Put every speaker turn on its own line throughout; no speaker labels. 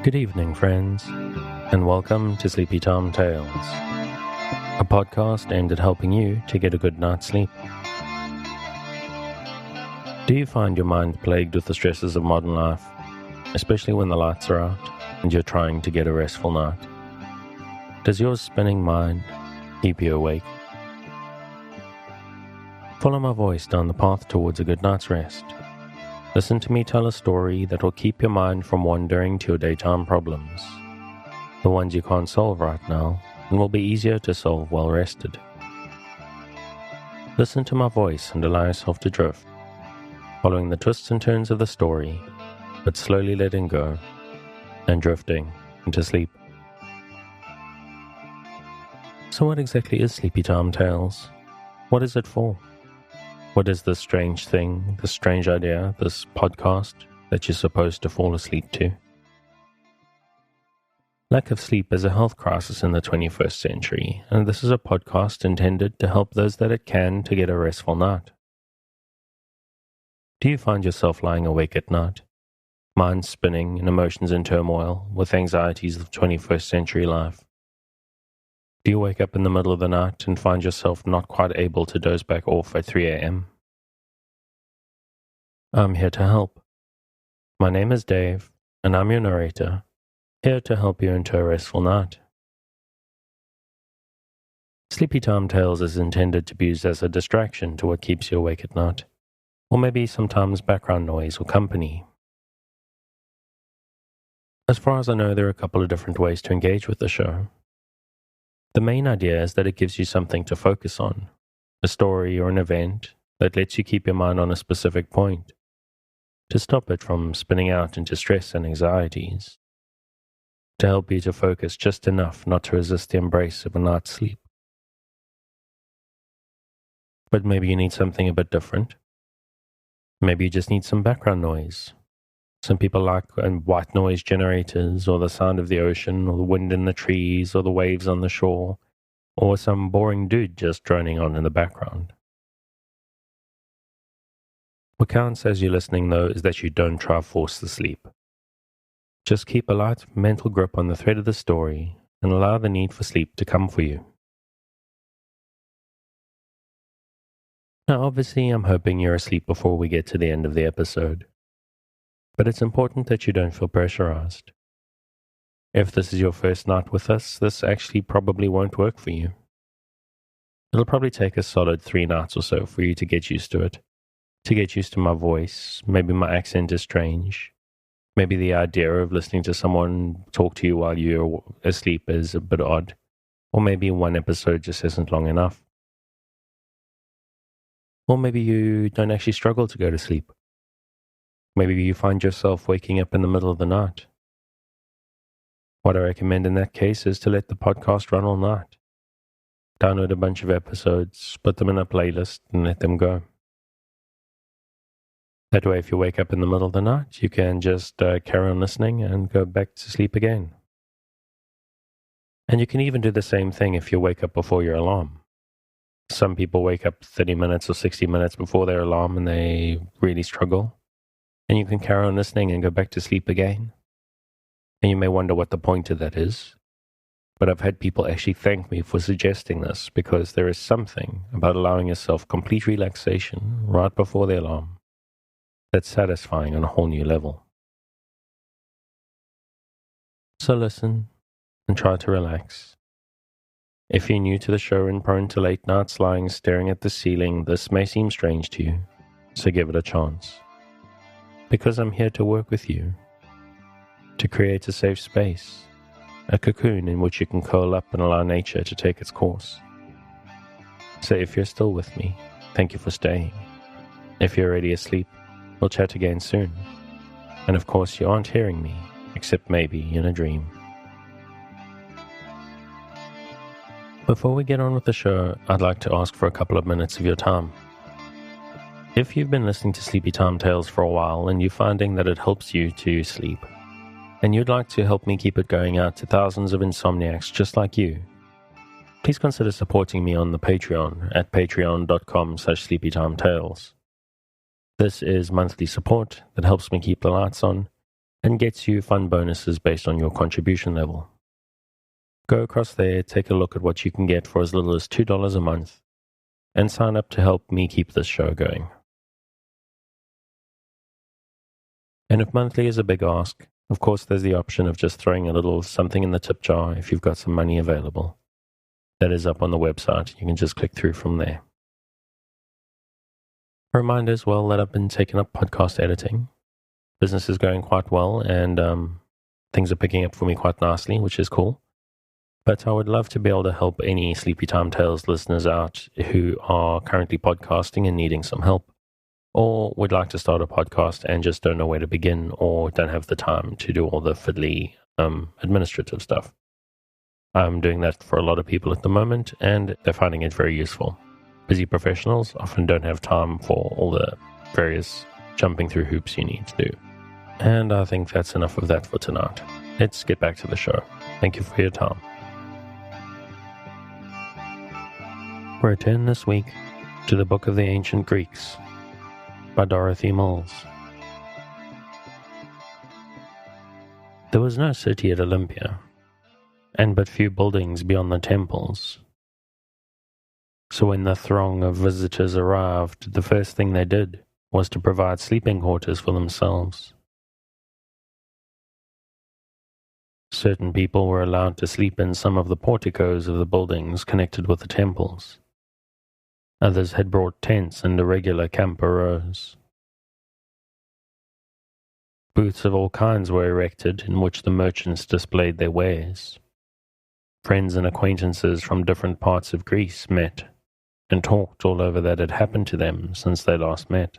Good evening, friends, and welcome to Sleepy Time Tales, a podcast aimed at helping you to get a good night's sleep. Do you find your mind plagued with the stresses of modern life, especially when the lights are out and you're trying to get a restful night? Does your spinning mind keep you awake? Follow my voice down the path towards a good night's rest. Listen to me tell a story that will keep your mind from wandering to your daytime problems, the ones you can't solve right now and will be easier to solve while rested. Listen to my voice and allow yourself to drift, following the twists and turns of the story, but slowly letting go and drifting into sleep. So what exactly is Sleepy Time Tales? What is it for? What is this strange thing, this strange idea, this podcast that you're supposed to fall asleep to? Lack of sleep is a health crisis in the 21st century, and this is a podcast intended to help those that it can to get a restful night. Do you find yourself lying awake at night, mind spinning and emotions in turmoil with anxieties of 21st century life? Do you wake up in the middle of the night and find yourself not quite able to doze back off at 3 a.m.? I'm here to help. My name is Dave, and I'm your narrator, here to help you into a restful night. Sleepy Time Tales is intended to be used as a distraction to what keeps you awake at night, or maybe sometimes background noise or company. As far as I know, there are a couple of different ways to engage with the show. The main idea is that it gives you something to focus on, a story or an event that lets you keep your mind on a specific point, to stop it from spinning out into stress and anxieties, to help you to focus just enough not to resist the embrace of a night's sleep. But maybe you need something a bit different. Maybe you just need some background noise. Some people like white noise generators, or the sound of the ocean, or the wind in the trees, or the waves on the shore, or some boring dude just droning on in the background. What counts as you're listening, though, is that you don't try to force the sleep. Just keep a light mental grip on the thread of the story and allow the need for sleep to come for you. Now, obviously, I'm hoping you're asleep before we get to the end of the episode. But it's important that you don't feel pressurized. If this is your first night with us, this actually probably won't work for you. It'll probably take a solid 3 nights or so for you to get used to it, to get used to my voice. Maybe my accent is strange. Maybe the idea of listening to someone talk to you while you're asleep is a bit odd. Or maybe one episode just isn't long enough. Or maybe you don't actually struggle to go to sleep. Maybe you find yourself waking up in the middle of the night. What I recommend in that case is to let the podcast run all night. Download a bunch of episodes, put them in a playlist, and let them go. That way, if you wake up in the middle of the night, you can just carry on listening and go back to sleep again. And you can even do the same thing if you wake up before your alarm. Some people wake up 30 minutes or 60 minutes before their alarm and they really struggle. And you can carry on listening and go back to sleep again. And you may wonder what the point of that is. But I've had people actually thank me for suggesting this, because there is something about allowing yourself complete relaxation right before the alarm that's satisfying on a whole new level. So listen and try to relax. If you're new to the show and prone to late nights lying staring at the ceiling, this may seem strange to you, so give it a chance. Because I'm here to work with you, to create a safe space, a cocoon in which you can curl up and allow nature to take its course. So if you're still with me, thank you for staying. If you're already asleep, we'll chat again soon. And of course, you aren't hearing me, except maybe in a dream. Before we get on with the show, I'd like to ask for a couple of minutes of your time. If you've been listening to Sleepy Time Tales for a while and you're finding that it helps you to sleep, and you'd like to help me keep it going out to thousands of insomniacs just like you, please consider supporting me on the Patreon at patreon.com/sleepytimetales. This is monthly support that helps me keep the lights on and gets you fun bonuses based on your contribution level. Go across there, take a look at what you can get for as little as $2 a month, and sign up to help me keep this show going. And if monthly is a big ask, of course there's the option of just throwing a little something in the tip jar if you've got some money available. That is up on the website. You can just click through from there. A reminder as well that I've been taking up podcast editing. Business is going quite well, and things are picking up for me quite nicely, which is cool. But I would love to be able to help any Sleepy Time Tales listeners out who are currently podcasting and needing some help, or would like to start a podcast and just don't know where to begin, or don't have the time to do all the fiddly administrative stuff. I'm doing that for a lot of people at the moment, and they're finding it very useful. Busy professionals often don't have time for all the various jumping through hoops you need to do. And I think that's enough of that for tonight. Let's get back to the show. Thank you for your time. We return this week to the Book of the Ancient Greeks by Dorothy Mills. There was no city at Olympia, and but few buildings beyond the temples. So when the throng of visitors arrived, the first thing they did was to provide sleeping quarters for themselves. Certain people were allowed to sleep in some of the porticos of the buildings connected with the temples. Others had brought tents and irregular camper rows. Booths of all kinds were erected in which the merchants displayed their wares. Friends and acquaintances from different parts of Greece met and talked all over that had happened to them since they last met.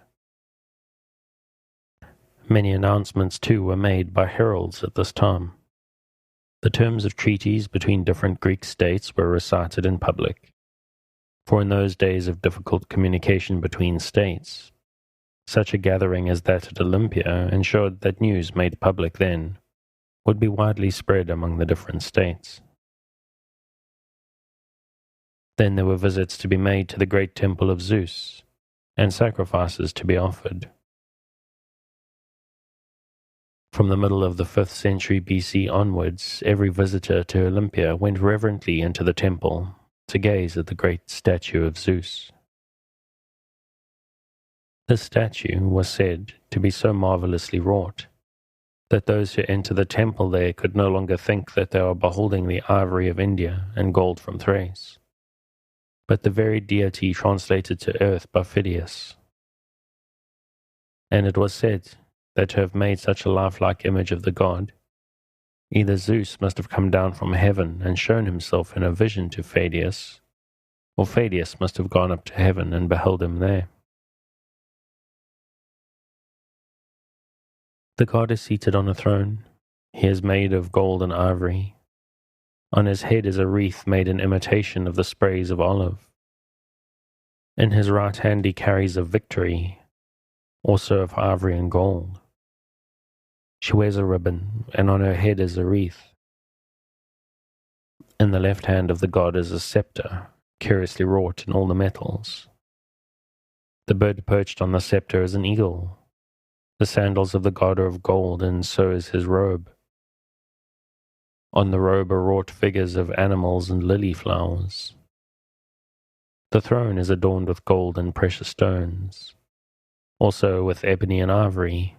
Many announcements, too, were made by heralds at this time. The terms of treaties between different Greek states were recited in public, for in those days of difficult communication between states, such a gathering as that at Olympia ensured that news made public then would be widely spread among the different states. Then there were visits to be made to the great temple of Zeus, and sacrifices to be offered. From the middle of the 5th century BC onwards, every visitor to Olympia went reverently into the temple to gaze at the great statue of Zeus. This statue was said to be so marvelously wrought that those who entered the temple there could no longer think that they were beholding the ivory of India and gold from Thrace, but the very deity translated to earth by Phidias. And it was said that to have made such a lifelike image of the god, either Zeus must have come down from heaven and shown himself in a vision to Phidias, or Phidias must have gone up to heaven and beheld him there. The god is seated on a throne. He is made of gold and ivory. On his head is a wreath made in imitation of the sprays of olive. In his right hand he carries a victory, also of ivory and gold. She wears a ribbon, and on her head is a wreath. In the left hand of the god is a scepter, curiously wrought in all the metals. The bird perched on the scepter is an eagle. The sandals of the god are of gold, and so is his robe. On the robe are wrought figures of animals and lily flowers. The throne is adorned with gold and precious stones, also with ebony and ivory.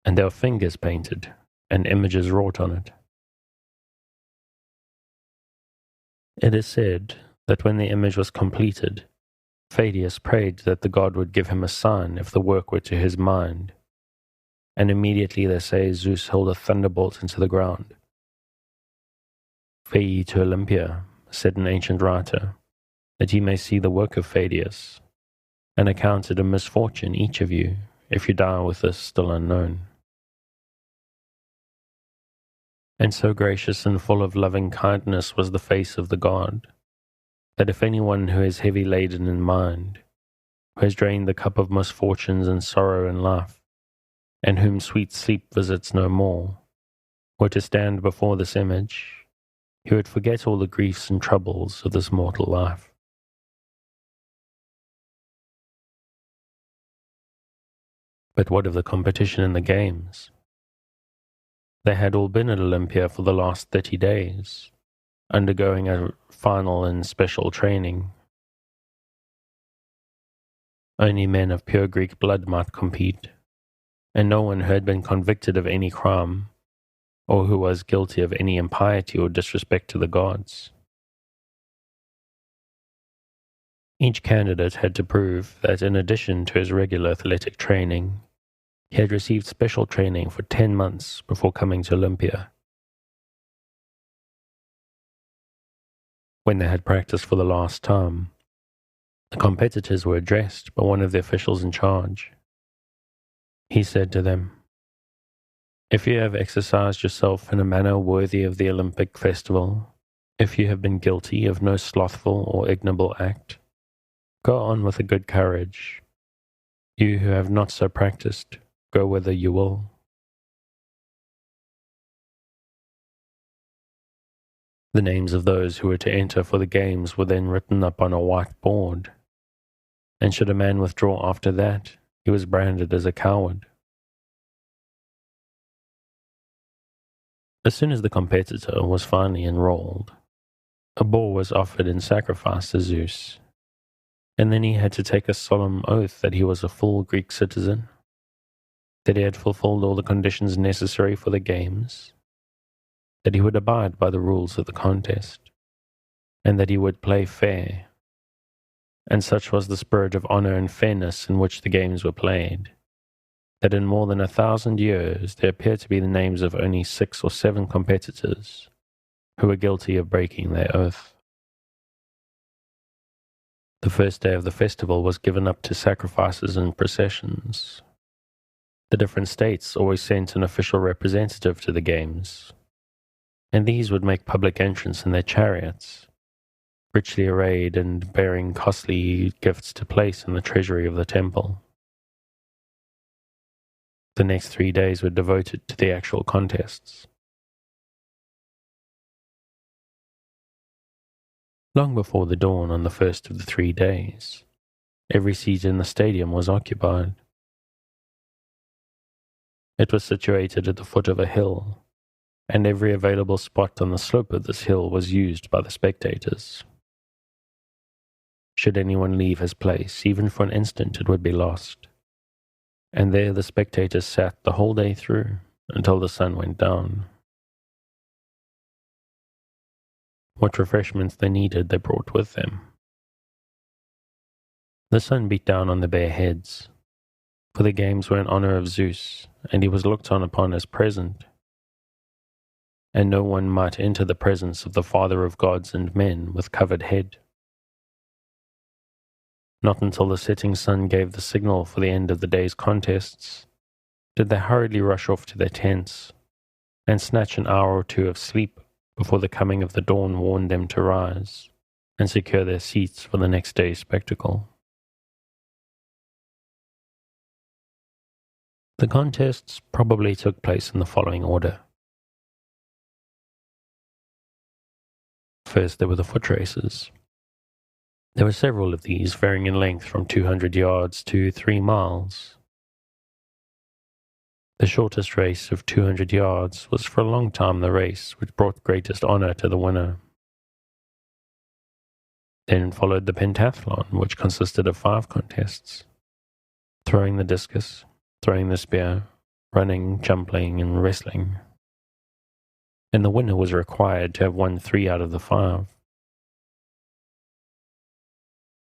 And there are fingers painted, and images wrought on it. It is said that when the image was completed, Phidias prayed that the god would give him a sign if the work were to his mind, and immediately they say Zeus hurled a thunderbolt into the ground. Fare ye to Olympia, said an ancient writer, that ye may see the work of Phidias, and account it a misfortune each of you, if you die with this still unknown. And so gracious and full of loving kindness was the face of the god, that if anyone who is heavy laden in mind, who has drained the cup of misfortunes and sorrow in life, and whom sweet sleep visits no more, were to stand before this image, he would forget all the griefs and troubles of this mortal life. But what of the competition in the games? They had all been at Olympia for the last 30 days, undergoing a final and special training. Only men of pure Greek blood might compete, and no one who had been convicted of any crime, or who was guilty of any impiety or disrespect to the gods. Each candidate had to prove that in addition to his regular athletic training, he had received special training for 10 months before coming to Olympia. When they had practiced for the last time, the competitors were addressed by one of the officials in charge. He said to them, "If you have exercised yourself in a manner worthy of the Olympic festival, if you have been guilty of no slothful or ignoble act, go on with a good courage. You who have not so practiced, go whither you will." The names of those who were to enter for the games were then written up on a white board, and should a man withdraw after that, he was branded as a coward. As soon as the competitor was finally enrolled, a boar was offered in sacrifice to Zeus, and then he had to take a solemn oath that he was a full Greek citizen, that he had fulfilled all the conditions necessary for the games, that he would abide by the rules of the contest, and that he would play fair. And such was the spirit of honor and fairness in which the games were played, that in more than 1,000 years there appear to be the names of only 6 or 7 competitors who were guilty of breaking their oath. The first day of the festival was given up to sacrifices and processions. The different states always sent an official representative to the games, and these would make public entrance in their chariots, richly arrayed and bearing costly gifts to place in the treasury of the temple. The next 3 days were devoted to the actual contests. Long before the dawn on the first of the 3 days, every seat in the stadium was occupied. It was situated at the foot of a hill, and every available spot on the slope of this hill was used by the spectators. Should anyone leave his place, even for an instant, it would be lost, and there the spectators sat the whole day through until the sun went down. What refreshments they needed they brought with them. The sun beat down on their bare heads, for the games were in honor of Zeus, and he was looked on upon as present, and no one might enter the presence of the Father of gods and men with covered head. Not until the setting sun gave the signal for the end of the day's contests did they hurriedly rush off to their tents and snatch an hour or 2 of sleep before the coming of the dawn warned them to rise and secure their seats for the next day's spectacle. The contests probably took place in the following order. First, there were the foot races. There were several of these, varying in length from 200 yards to 3 miles. The shortest race of 200 yards was for a long time the race which brought greatest honor to the winner. Then followed the pentathlon, which consisted of 5 contests: throwing the discus, throwing the spear, running, jumping, and wrestling. And the winner was required to have won 3 out of the 5.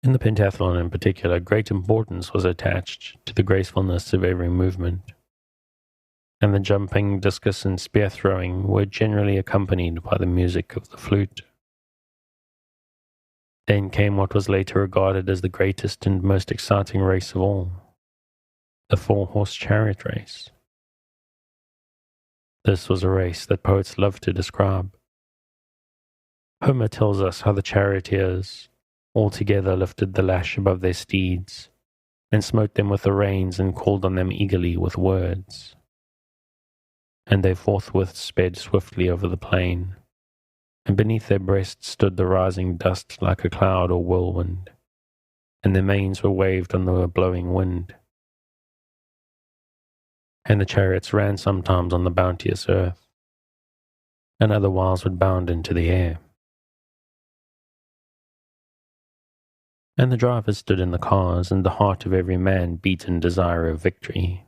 In the pentathlon in particular, great importance was attached to the gracefulness of every movement, and the jumping, discus, and spear throwing were generally accompanied by the music of the flute. Then came what was later regarded as the greatest and most exciting race of all, the 4-horse chariot race. This was a race that poets love to describe. Homer tells us how the charioteers all together lifted the lash above their steeds, and smote them with the reins, and called on them eagerly with words. And they forthwith sped swiftly over the plain, and beneath their breasts stood the rising dust like a cloud or whirlwind, and their manes were waved on the blowing wind. and the chariots ran sometimes on the bounteous earth, and other whiles would bound into the air. And the drivers stood in the cars, and the heart of every man beat in desire of victory,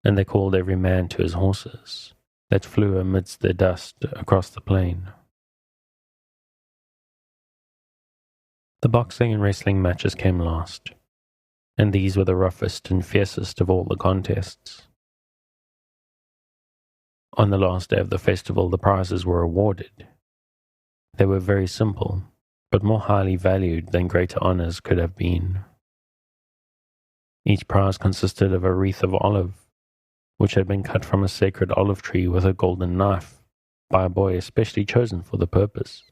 and they called every man to his horses, that flew amidst their dust across the plain. The boxing and wrestling matches came last, and these were the roughest and fiercest of all the contests. On the last day of the festival, the prizes were awarded. They were very simple, but more highly valued than greater honours could have been. Each prize consisted of a wreath of olive, which had been cut from a sacred olive tree with a golden knife by a boy especially chosen for the purpose.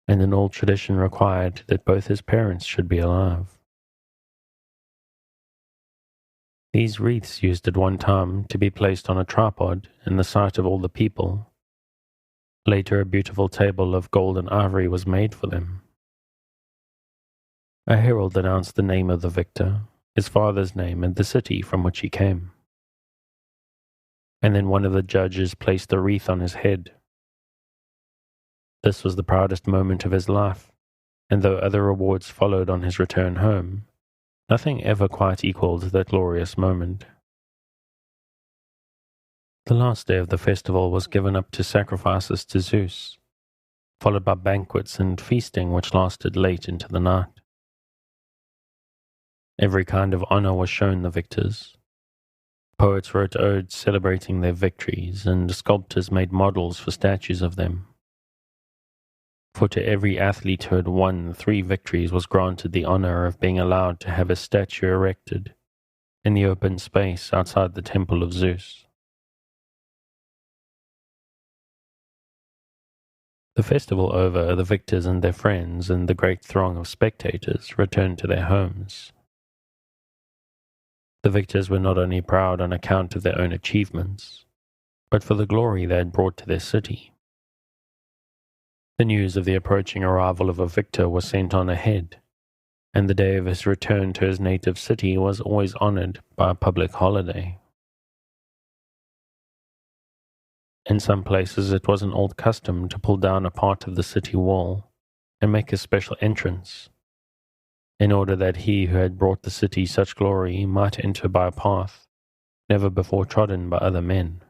And an old tradition required that both his parents should be alive. These wreaths used at one time to be placed on a tripod in the sight of all the people. Later, a beautiful table of gold and ivory was made for them. A herald announced the name of the victor, his father's name, and the city from which he came. And then one of the judges placed the wreath on his head. This was the proudest moment of his life, and though other awards followed on his return home, nothing ever quite equaled that glorious moment. The last day of the festival was given up to sacrifices to Zeus, followed by banquets and feasting which lasted late into the night. Every kind of honor was shown the victors. Poets wrote odes celebrating their victories, and sculptors made models for statues of them. For to every athlete who had won 3 victories was granted the honor of being allowed to have a statue erected in the open space outside the temple of Zeus. The festival over, the victors and their friends and the great throng of spectators returned to their homes. The victors were not only proud on account of their own achievements, but for the glory they had brought to their city. The news of the approaching arrival of a victor was sent on ahead, and the day of his return to his native city was always honored by a public holiday. In some places it was an old custom to pull down a part of the city wall and make a special entrance, in order that he who had brought the city such glory might enter by a path never before trodden by other men.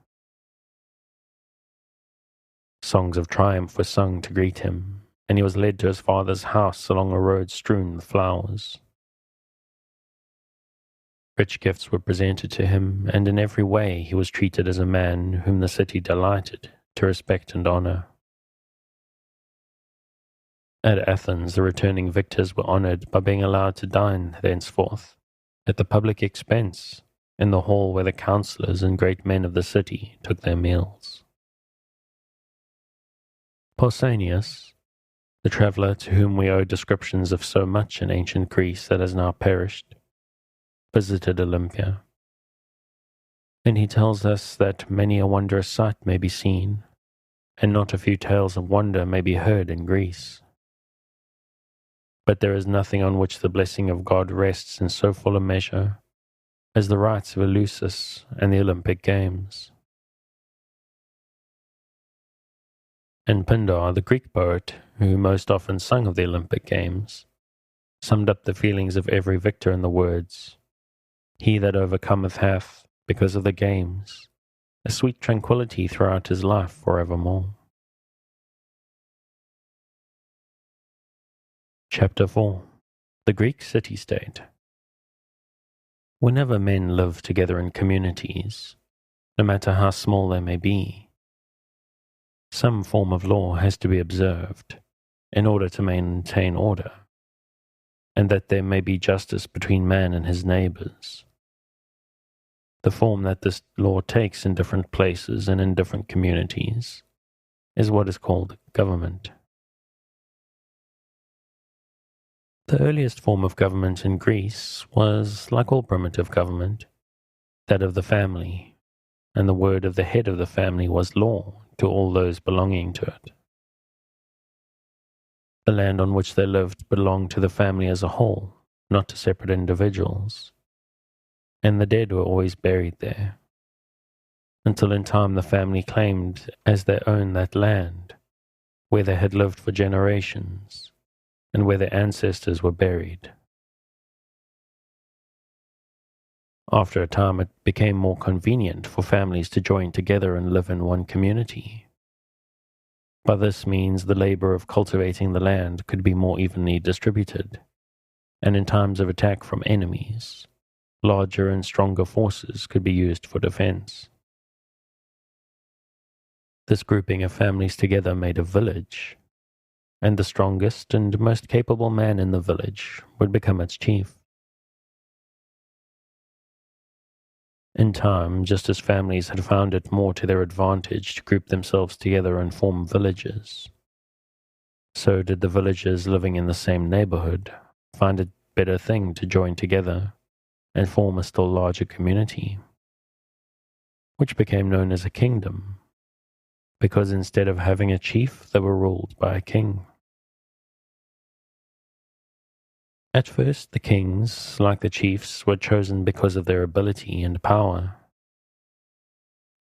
Songs of triumph were sung to greet him, and he was led to his father's house along a road strewn with flowers. Rich gifts were presented to him, and in every way he was treated as a man whom the city delighted to respect and honor. At Athens, the returning victors were honored by being allowed to dine thenceforth, at the public expense, in the hall where the councillors and great men of the city took their meals. Pausanias, the traveller to whom we owe descriptions of so much in ancient Greece that has now perished, visited Olympia, and he tells us that many a wondrous sight may be seen, and not a few tales of wonder may be heard in Greece. But there is nothing on which the blessing of God rests in so full a measure as the rites of Eleusis and the Olympic Games. And Pindar, the Greek poet, who most often sung of the Olympic Games, summed up the feelings of every victor in the words, "He that overcometh hath, because of the games, a sweet tranquillity throughout his life forevermore." Chapter 4. The Greek City-State. Whenever men live together in communities, no matter how small they may be, some form of law has to be observed in order to maintain order, and that there may be justice between man and his neighbors. The form that this law takes in different places and in different communities is what is called government. The earliest form of government in Greece was, like all primitive government, that of the family, and the word of the head of the family was law to all those belonging to it. The land on which they lived belonged to the family as a whole, not to separate individuals, and the dead were always buried there, until in time the family claimed as their own that land, where they had lived for generations, and where their ancestors were buried. After a time, it became more convenient for families to join together and live in one community. By this means, the labor of cultivating the land could be more evenly distributed, and in times of attack from enemies, larger and stronger forces could be used for defense. This grouping of families together made a village, and the strongest and most capable man in the village would become its chief. In time, just as families had found it more to their advantage to group themselves together and form villages, so did the villagers living in the same neighborhood find it a better thing to join together and form a still larger community, which became known as a kingdom, because instead of having a chief, they were ruled by a king. At first, the kings, like the chiefs, were chosen because of their ability and power.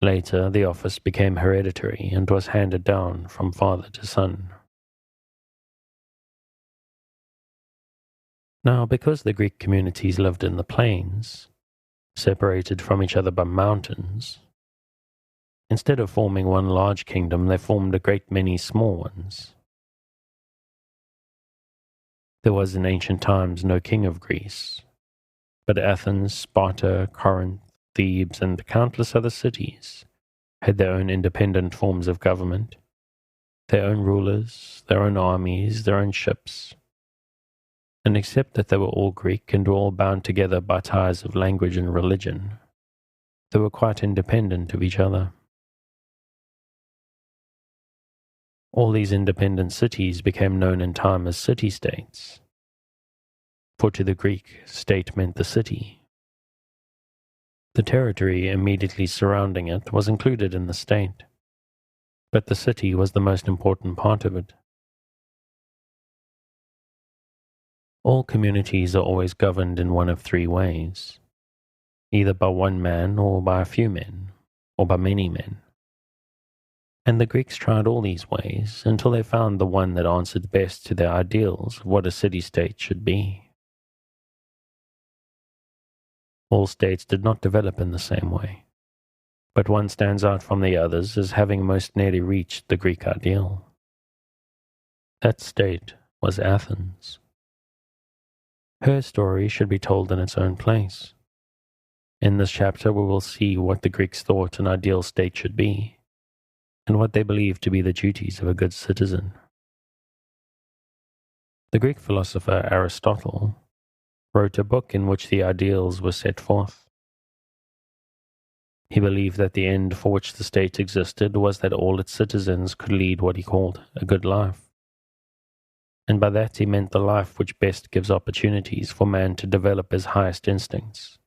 Later, the office became hereditary and was handed down from father to son. Now, because the Greek communities lived in the plains, separated from each other by mountains, instead of forming one large kingdom, they formed a great many small ones. There was in ancient times no king of Greece, but Athens, Sparta, Corinth, Thebes, and countless other cities had their own independent forms of government, their own rulers, their own armies, their own ships. And except that they were all Greek and were all bound together by ties of language and religion, they were quite independent of each other. All these independent cities became known in time as city-states, for to the Greek, state meant the city. The territory immediately surrounding it was included in the state, but the city was the most important part of it. All communities are always governed in one of three ways, either by one man or by a few men, or by many men. And the Greeks tried all these ways until they found the one that answered best to their ideals of what a city-state should be. All states did not develop in the same way, but one stands out from the others as having most nearly reached the Greek ideal. That state was Athens. Her story should be told in its own place. In this chapter we will see what the Greeks thought an ideal state should be, and what they believed to be the duties of a good citizen. The Greek philosopher Aristotle wrote a book in which the ideals were set forth. He believed that the end for which the state existed was that all its citizens could lead what he called a good life. And by that he meant the life which best gives opportunities for man to develop his highest instincts,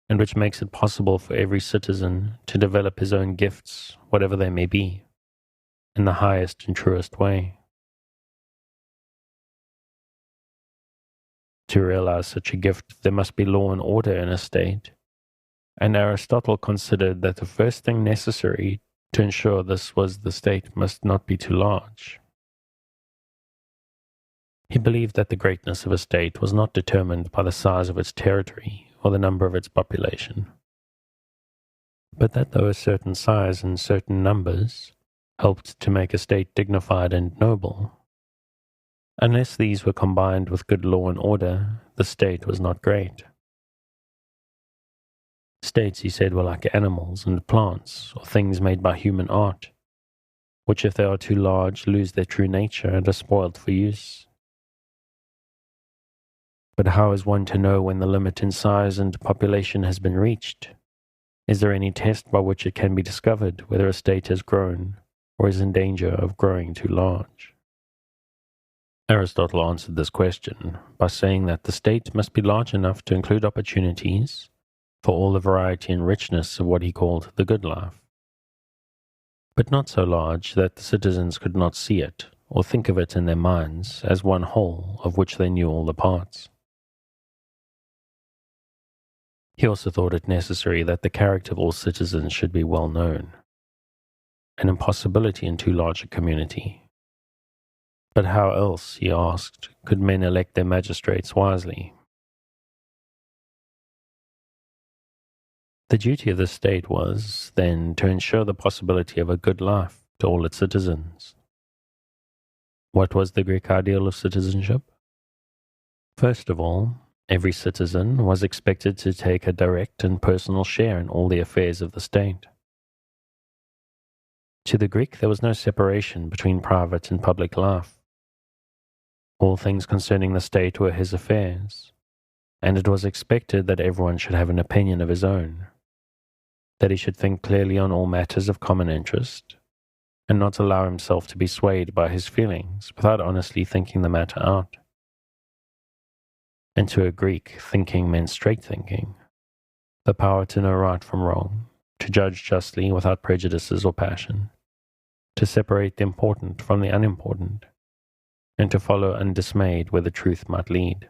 and which makes it possible for every citizen to develop his own gifts, whatever they may be, in the highest and truest way. To realize such a gift, there must be law and order in a state, and Aristotle considered that the first thing necessary to ensure this was the state must not be too large. He believed that the greatness of a state was not determined by the size of its territory or the number of its population, but that though a certain size and certain numbers helped to make a state dignified and noble, unless these were combined with good law and order, the state was not great. States, he said, were like animals and plants or things made by human art, which if they are too large lose their true nature and are spoiled for use. But how is one to know when the limit in size and population has been reached? Is there any test by which it can be discovered whether a state has grown or is in danger of growing too large? Aristotle answered this question by saying that the state must be large enough to include opportunities for all the variety and richness of what he called the good life, but not so large that the citizens could not see it or think of it in their minds as one whole of which they knew all the parts. He also thought it necessary that the character of all citizens should be well known, an impossibility in too large a community. But how else, he asked, could men elect their magistrates wisely? The duty of the state was, then, to ensure the possibility of a good life to all its citizens. What was the Greek ideal of citizenship? First of all, every citizen was expected to take a direct and personal share in all the affairs of the state. To the Greek, there was no separation between private and public life. All things concerning the state were his affairs, and it was expected that everyone should have an opinion of his own, that he should think clearly on all matters of common interest, and not allow himself to be swayed by his feelings without honestly thinking the matter out. And to a Greek, thinking meant straight thinking, the power to know right from wrong, to judge justly without prejudices or passion, to separate the important from the unimportant, and to follow undismayed where the truth might lead.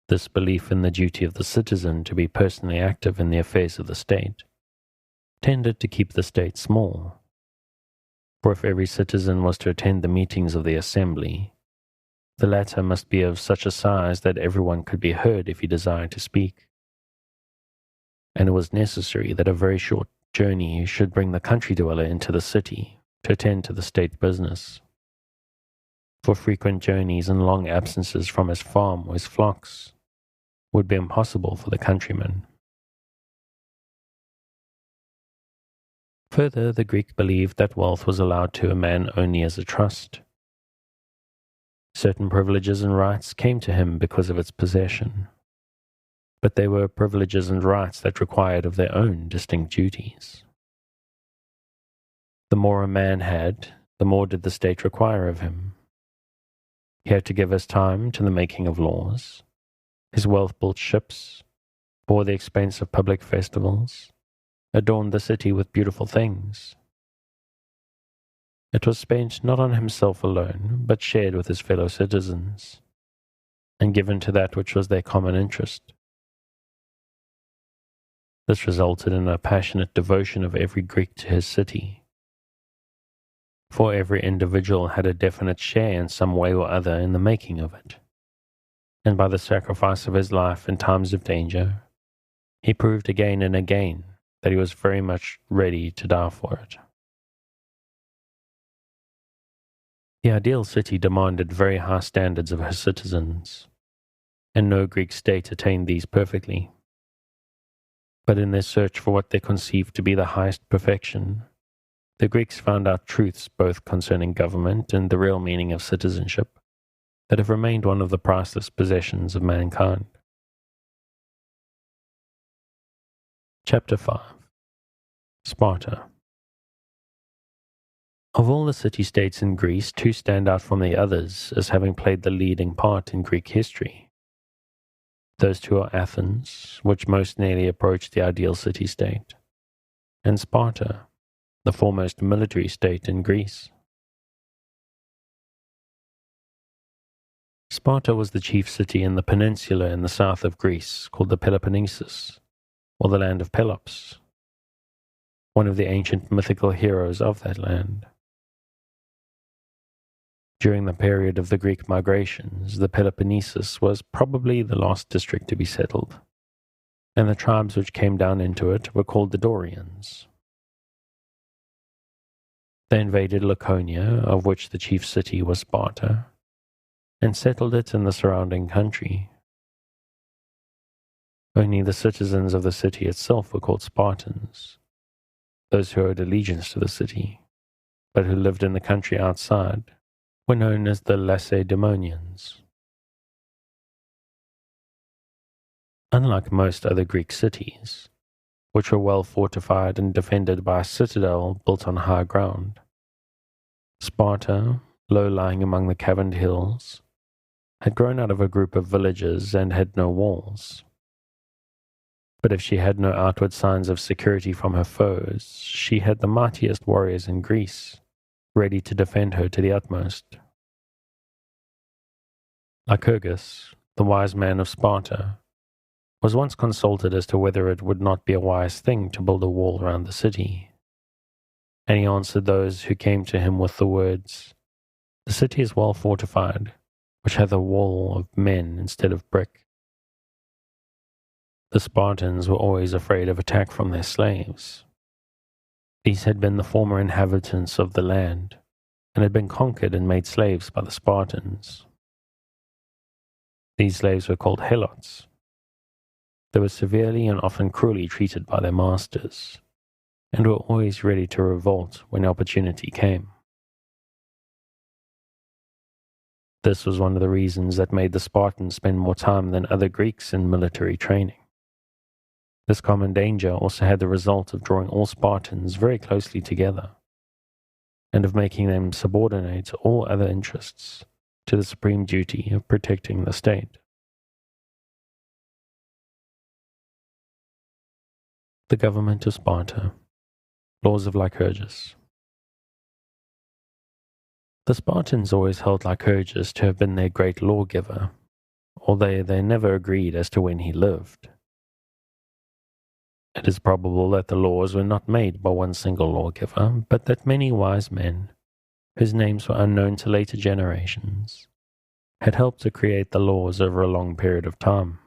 This belief in the duty of the citizen to be personally active in the affairs of the state tended to keep the state small, for if every citizen was to attend the meetings of the assembly, the latter must be of such a size that everyone could be heard if he desired to speak. And it was necessary that a very short journey should bring the country dweller into the city to attend to the state business. For frequent journeys and long absences from his farm or his flocks would be impossible for the countryman. Further, the Greek believed that wealth was allowed to a man only as a trust. Certain privileges and rights came to him because of its possession, but they were privileges and rights that required of their own distinct duties. The more a man had, the more did the state require of him. He had to give his time to the making of laws. His wealth built ships, bore the expense of public festivals, adorned the city with beautiful things. It was spent not on himself alone, but shared with his fellow citizens, and given to that which was their common interest. This resulted in a passionate devotion of every Greek to his city, for every individual had a definite share in some way or other in the making of it, and by the sacrifice of his life in times of danger, he proved again and again that he was very much ready to die for it. The ideal city demanded very high standards of her citizens, and no Greek state attained these perfectly. But in their search for what they conceived to be the highest perfection, the Greeks found out truths both concerning government and the real meaning of citizenship that have remained one of the priceless possessions of mankind. Chapter 5. Sparta. Of all the city-states in Greece, two stand out from the others as having played the leading part in Greek history. Those two are Athens, which most nearly approached the ideal city-state, and Sparta, the foremost military state in Greece. Sparta was the chief city in the peninsula in the south of Greece called the Peloponnesus, or the land of Pelops, one of the ancient mythical heroes of that land. During the period of the Greek migrations, the Peloponnesus was probably the last district to be settled, and the tribes which came down into it were called the Dorians. They invaded Laconia, of which the chief city was Sparta, and settled it in the surrounding country. Only the citizens of the city itself were called Spartans, those who owed allegiance to the city, but who lived in the country outside, were known as the Lacedaemonians. Unlike most other Greek cities, which were well fortified and defended by a citadel built on high ground, Sparta, low-lying among the caverned hills, had grown out of a group of villages and had no walls. But if she had no outward signs of security from her foes, she had the mightiest warriors in Greece, ready to defend her to the utmost. Lycurgus, the wise man of Sparta, was once consulted as to whether it would not be a wise thing to build a wall around the city. And he answered those who came to him with the words, "The city is well fortified, which hath a wall of men instead of brick." The Spartans were always afraid of attack from their slaves. These had been the former inhabitants of the land, and had been conquered and made slaves by the Spartans. These slaves were called helots. They were severely and often cruelly treated by their masters, and were always ready to revolt when opportunity came. This was one of the reasons that made the Spartans spend more time than other Greeks in military training. This common danger also had the result of drawing all Spartans very closely together, and of making them subordinate all other interests to the supreme duty of protecting the state. The government of Sparta. Laws of Lycurgus. The Spartans always held Lycurgus to have been their great lawgiver, although they never agreed as to when he lived. It is probable that the laws were not made by one single lawgiver, but that many wise men, whose names were unknown to later generations, had helped to create the laws over a long period of time.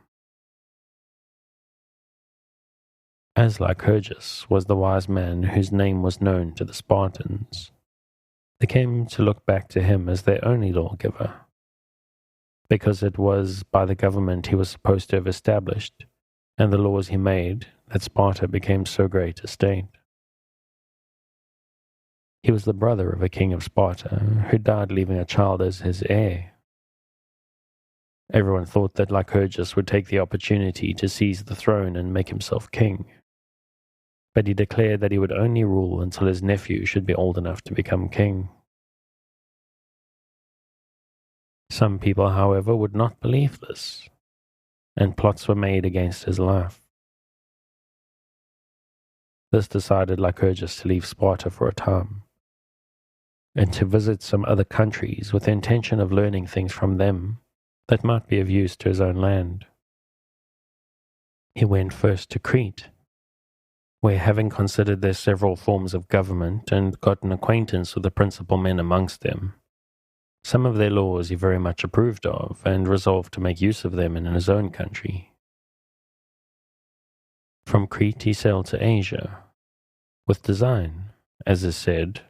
As Lycurgus was the wise man whose name was known to the Spartans, they came to look back to him as their only lawgiver, because it was by the government he was supposed to have established, and the laws he made, that Sparta became so great a state. He was the brother of a king of Sparta, who died leaving a child as his heir. Everyone thought that Lycurgus would take the opportunity to seize the throne and make himself king, but he declared that he would only rule until his nephew should be old enough to become king. Some people, however, would not believe this, and plots were made against his life. This decided Lycurgus to leave Sparta for a time, and to visit some other countries with the intention of learning things from them that might be of use to his own land. He went first to Crete, where, having considered their several forms of government and got an acquaintance with the principal men amongst them, some of their laws he very much approved of, and resolved to make use of them in his own country. From Crete he sailed to Asia, with design, as is said,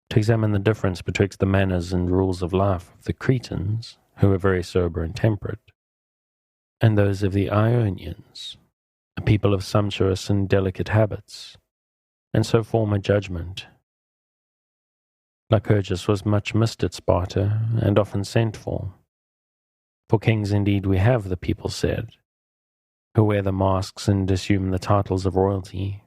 to examine the difference betwixt the manners and rules of life of the Cretans, who were very sober and temperate, and those of the Ionians, a people of sumptuous and delicate habits, and so form a judgment. Lycurgus was much missed at Sparta, and often sent for. For kings indeed we have, the people said, who wear the masks and assume the titles of royalty.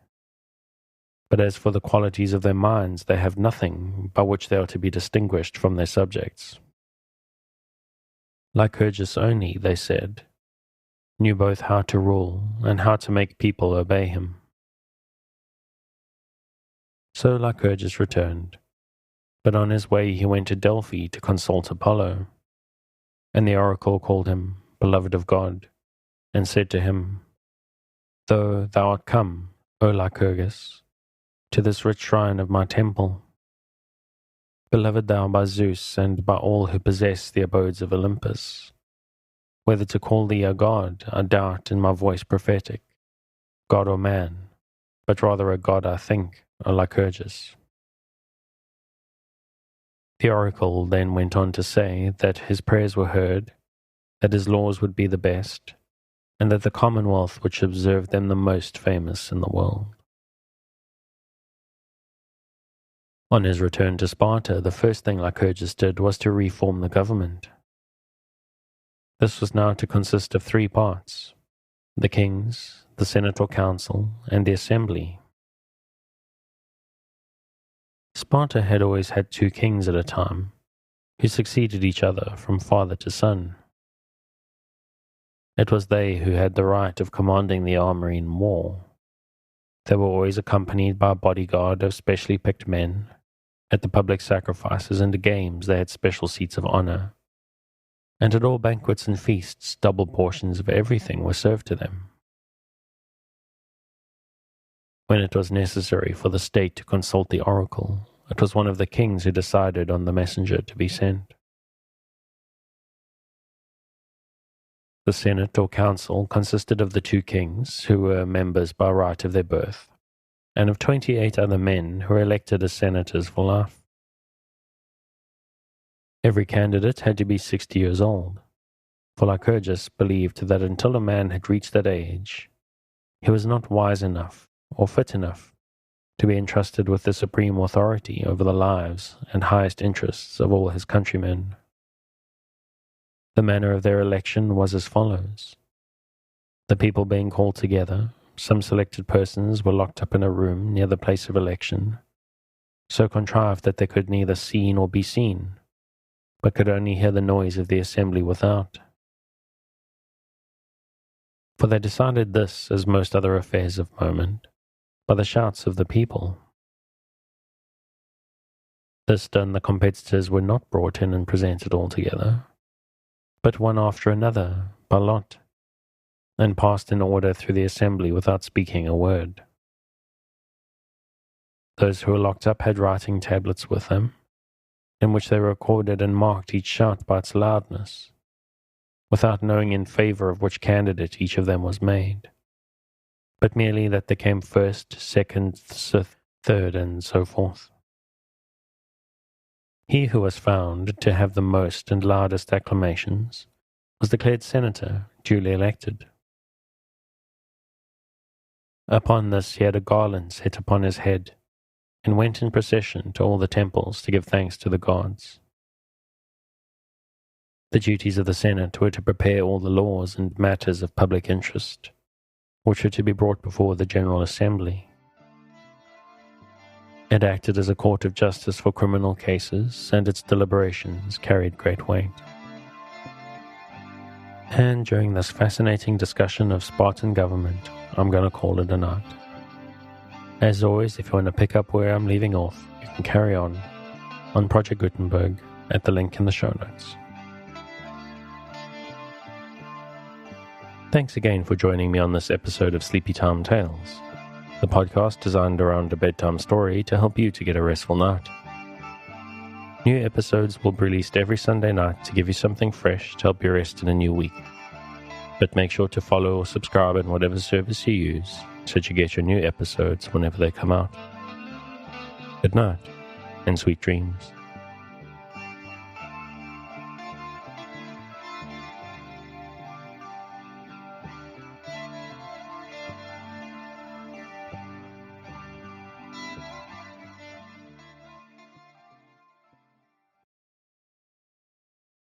But as for the qualities of their minds, they have nothing by which they are to be distinguished from their subjects. Lycurgus only, they said, knew both how to rule and how to make people obey him. So Lycurgus returned, but on his way he went to Delphi to consult Apollo, and the oracle called him beloved of God, and said to him, "Though thou art come, O Lycurgus, to this rich shrine of my temple, beloved thou by Zeus and by all who possess the abodes of Olympus, whether to call thee a god I doubt in my voice prophetic, god or man, but rather a god I think, O Lycurgus." The oracle then went on to say that his prayers were heard, that his laws would be the best, and that the commonwealth which observed them the most famous in the world. On his return to Sparta, the first thing Lycurgus did was to reform the government. This was now to consist of 3 parts: the kings, the senate or council, and the assembly. Sparta had always had 2 kings at a time, who succeeded each other from father to son. It was they who had the right of commanding the army in war. They were always accompanied by a bodyguard of specially picked men. At the public sacrifices and the games they had special seats of honor. and at all banquets and feasts double portions of everything were served to them. When it was necessary for the state to consult the oracle, it was one of the kings who decided on the messenger to be sent. The Senate or Council consisted of the 2 kings, who were members by right of their birth, and of 28 other men who were elected as senators for life. Every candidate had to be 60 years old, for Lycurgus believed that until a man had reached that age, he was not wise enough or fit enough to be entrusted with the supreme authority over the lives and highest interests of all his countrymen. The manner of their election was as follows. The people being called together, some selected persons were locked up in a room near the place of election, so contrived that they could neither see nor be seen, but could only hear the noise of the assembly without. For they decided this, as most other affairs of moment, by the shouts of the people. This done, the competitors were not brought in and presented all together, but one after another, by lot, and passed in order through the assembly without speaking a word. Those who were locked up had writing tablets with them, in which they recorded and marked each shout by its loudness, without knowing in favor of which candidate each of them was made, but merely that they came first, second, third, and so forth. He who was found to have the most and loudest acclamations was declared senator, duly elected. Upon this he had a garland set upon his head, and went in procession to all the temples to give thanks to the gods. The duties of the Senate were to prepare all the laws and matters of public interest, which were to be brought before the General Assembly. It acted as a court of justice for criminal cases, and its deliberations carried great weight. And during this fascinating discussion of Spartan government, I'm going to call it a night. As always, if you want to pick up where I'm leaving off, you can carry on Project Gutenberg at the link in the show notes. Thanks again for joining me on this episode of Sleepy Time Tales, the podcast designed around a bedtime story to help you to get a restful night. New episodes will be released every Sunday night to give you something fresh to help you rest in a new week. But make sure to follow or subscribe in whatever service you use so that you get your new episodes whenever they come out. Good night and sweet dreams.